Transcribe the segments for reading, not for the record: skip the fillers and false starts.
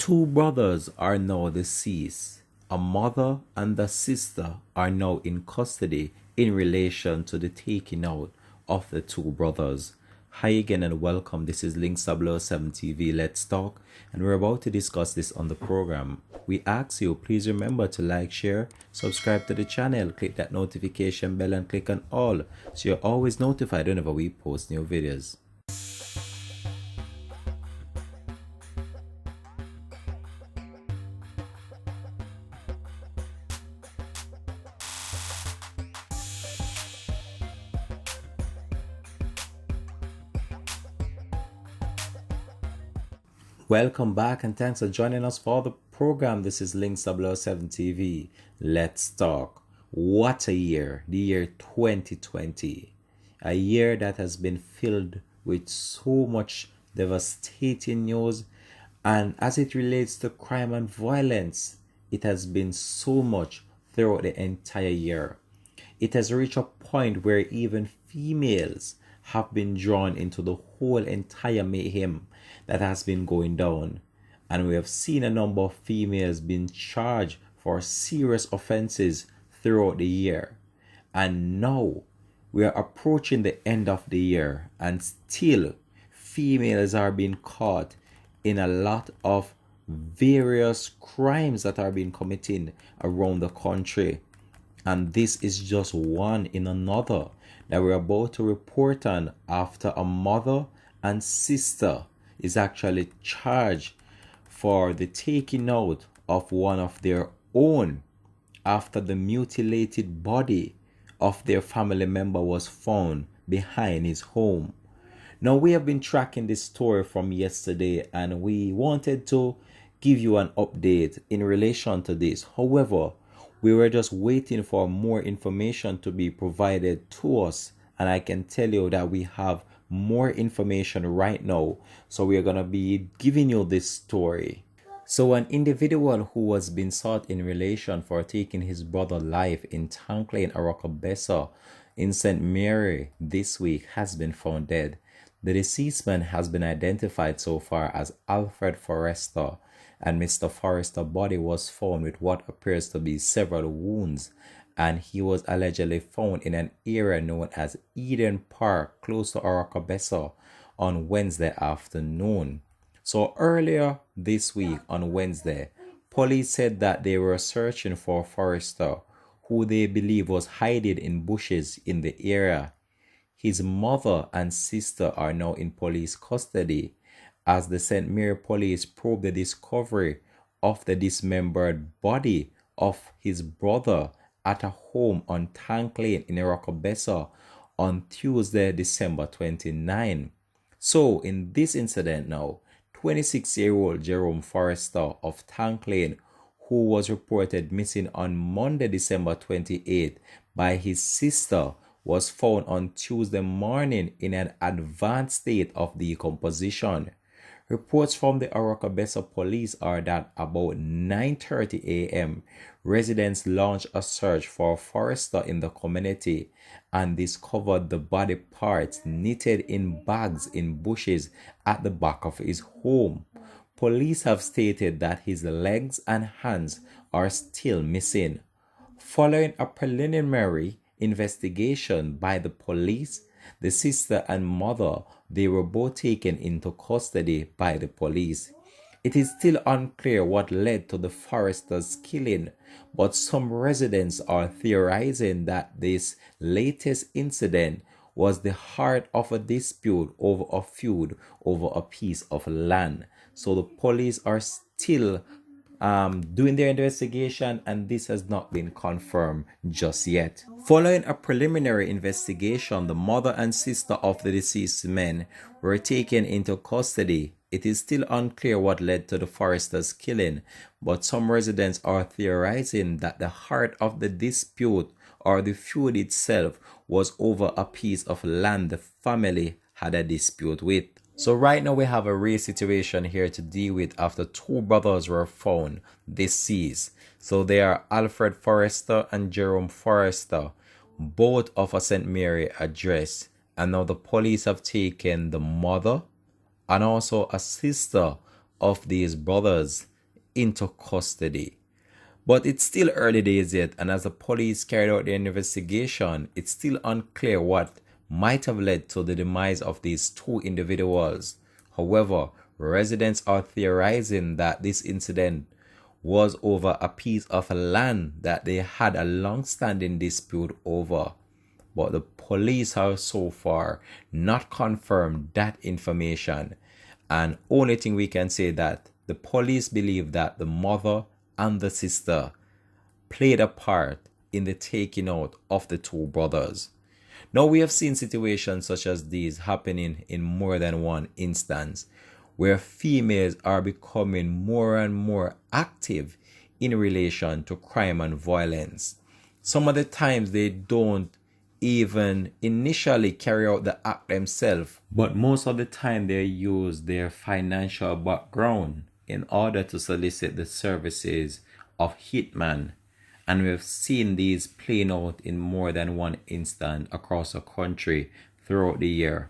Two brothers are now deceased. A mother and a sister are now in custody in relation to the taking out of the two brothers. Hi again and welcome. This is Link 7 TV. Let's talk, and we're about to discuss this on the program. We ask you, please remember to like, share, subscribe to the channel, click that notification bell and click on all so you're always notified whenever we post new videos. Welcome back and thanks for joining us for the program. This is Link 7 TV. Let's talk. What a year, the year 2020. A year that has been filled with so much devastating news, and as it relates to crime and violence, it has been so much throughout the entire year. It has reached a point where even females have been drawn into the whole entire mayhem that has been going down. And we have seen a number of females being charged for serious offenses throughout the year. And now we are approaching the end of the year, and still females are being caught in a lot of various crimes that are being committed around the country. And this is just one in another that we're about to report on, after a mother and sister is actually charged for the taking out of one of their own after the mutilated body of their family member was found behind his home. Now, we have been tracking this story from yesterday and we wanted to give you an update in relation to this. However, we were just waiting for more information to be provided to us, and I can tell you that we have more information right now. So we are going to be giving you this story. So an individual who was being sought in relation for taking his brother's life in Tanklane, Arokobesa in St. Mary this week has been found dead. The deceased man has been identified so far as Alfred Forrester, and Mr. Forrester's body was found with what appears to be several wounds, and he was allegedly found in an area known as Eden Park close to Arokobesa on Wednesday afternoon. So earlier this week on Wednesday, police said that they were searching for Forrester, who they believe was hiding in bushes in the area. His mother and sister are now in police custody as the St. Mary police probe the discovery of the dismembered body of his brother at a home on Tanklane in Arokobesa on Tuesday, December 29. So in this incident now, 26-year-old Jerome Forrester of Tanklane, who was reported missing on Monday, December 28 by his sister, was found on Tuesday morning in an advanced state of decomposition. Reports from the Arokobesa police are that about 9:30 a.m., residents launched a search for Forrester in the community and discovered the body parts knitted in bags in bushes at the back of his home. Police have stated that his legs and hands are still missing. Following a preliminary investigation by the police, the sister and mother, they were both taken into custody by the police. It is still unclear what led to the Forresters' killing, but some residents are theorizing that this latest incident was the heart of a dispute over a feud over a piece of land. So the police are still doing their investigation, and this has not been confirmed just yet. Following a preliminary investigation, the mother and sister of the deceased men were taken into custody. It is still unclear what led to the Forresters' killing, but some residents are theorizing that the heart of the dispute or the feud itself was over a piece of land the family had a dispute with. So right now we have a real situation here to deal with after two brothers were found deceased. So they are Alfred Forrester and Jerome Forrester, both of a St. Mary address. And now the police have taken the mother and also a sister of these brothers into custody. But it's still early days yet, and as the police carried out their investigation, it's still unclear what might have led to the demise of these two individuals. However, residents are theorizing that this incident was over a piece of land that they had a long standing dispute over. But the police have so far not confirmed that information. And only thing we can say that the police believe that the mother and the sister played a part in the taking out of the two brothers. Now we have seen situations such as these happening in more than one instance, where females are becoming more and more active in relation to crime and violence. Some of the times they don't even initially carry out the act themselves, but most of the time they use their financial background in order to solicit the services of hitman. And we've seen these playing out in more than one instance across the country throughout the year.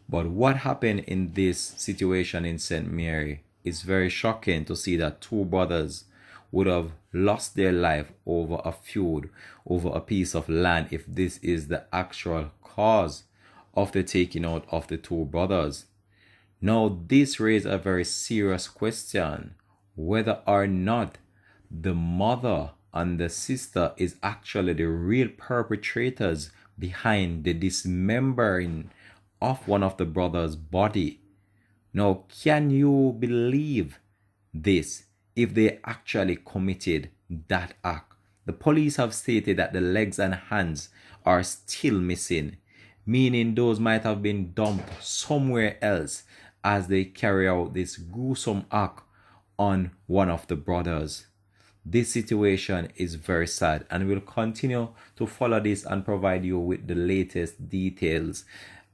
But what happened in this situation in St. Mary is very shocking to see that two brothers would have lost their life over a feud, over a piece of land, if this is the actual cause of the taking out of the two brothers. Now, this raises a very serious question whether or not the mother and the sister is actually the real perpetrators behind the dismembering of one of the brothers' body. Now, can you believe this if they actually committed that act? The police have stated that the legs and hands are still missing, meaning those might have been dumped somewhere else as they carry out this gruesome act on one of the brothers. This situation is very sad, and we'll continue to follow this and provide you with the latest details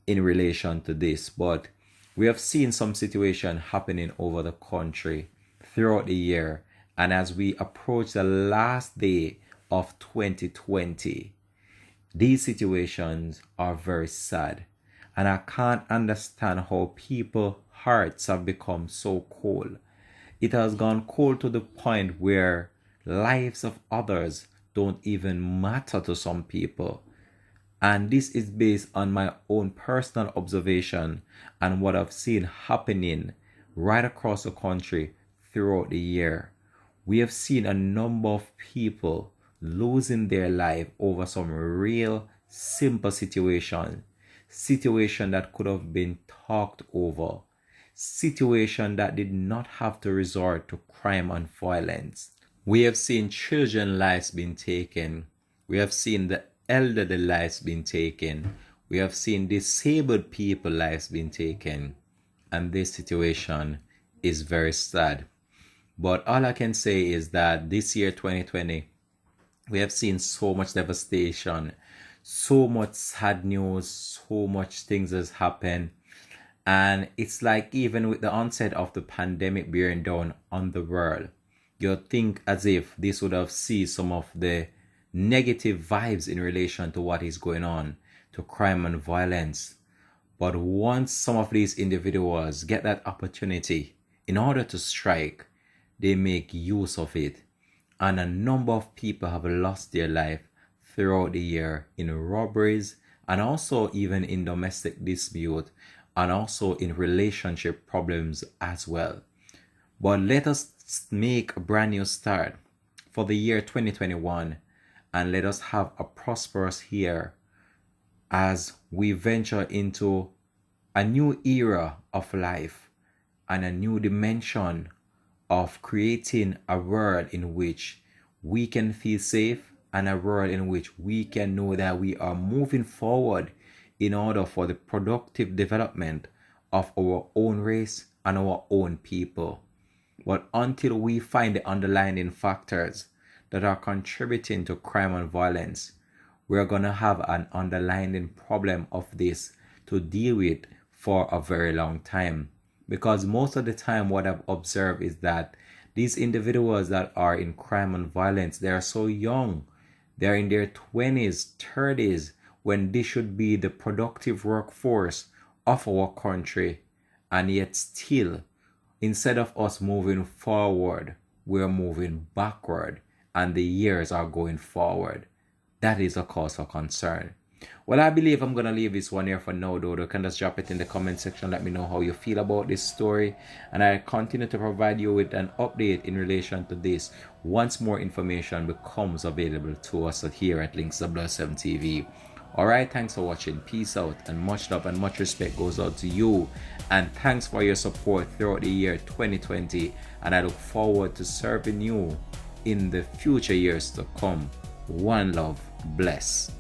in relation to this. But we have seen some situation happening over the country throughout the year, and as we approach the last day of 2020, these situations are very sad, and I can't understand how people's hearts have become so cold. It has gone cold to the point where lives of others don't even matter to some people. And this is based on my own personal observation and what I've seen happening right across the country throughout the year. We have seen a number of people losing their life over some real simple situation that could have been talked over, situation that did not have to resort to crime and violence. We have seen children lives being taken. We have seen the elderly lives being taken. We have seen disabled people lives being taken. And this situation is very sad. But all I can say is that this year 2020, we have seen so much devastation, so much sad news, so much things has happened. And it's like even with the onset of the pandemic bearing down on the world, you'd think as if this would have ceased some of the negative vibes in relation to what is going on to crime and violence. But once some of these individuals get that opportunity in order to strike, they make use of it. And a number of people have lost their life throughout the year in robberies, and also even in domestic dispute, and also in relationship problems as well. But let us make a brand new start for the year 2021, and let us have a prosperous year as we venture into a new era of life and a new dimension of creating a world in which we can feel safe, and a world in which we can know that we are moving forward in order for the productive development of our own race and our own people. But until we find the underlying factors that are contributing to crime and violence, we're going to have an underlying problem of this to deal with for a very long time. Because most of the time what I've observed is that these individuals that are in crime and violence, they are so young. They're in their 20s, 30s, when this should be the productive workforce of our country. And yet still, instead of us moving forward, we're moving backward and the years are going forward. That is a cause for concern. Well, I believe I'm going to leave this one here for now, though. You can just drop it in the comment section. Let me know how you feel about this story. And I continue to provide you with an update in relation to this once more information becomes available to us here at Links 007 TV. Alright, thanks for watching. Peace out, and much love and much respect goes out to you. And thanks for your support throughout the year 2020. And I look forward to serving you in the future years to come. One love. Bless.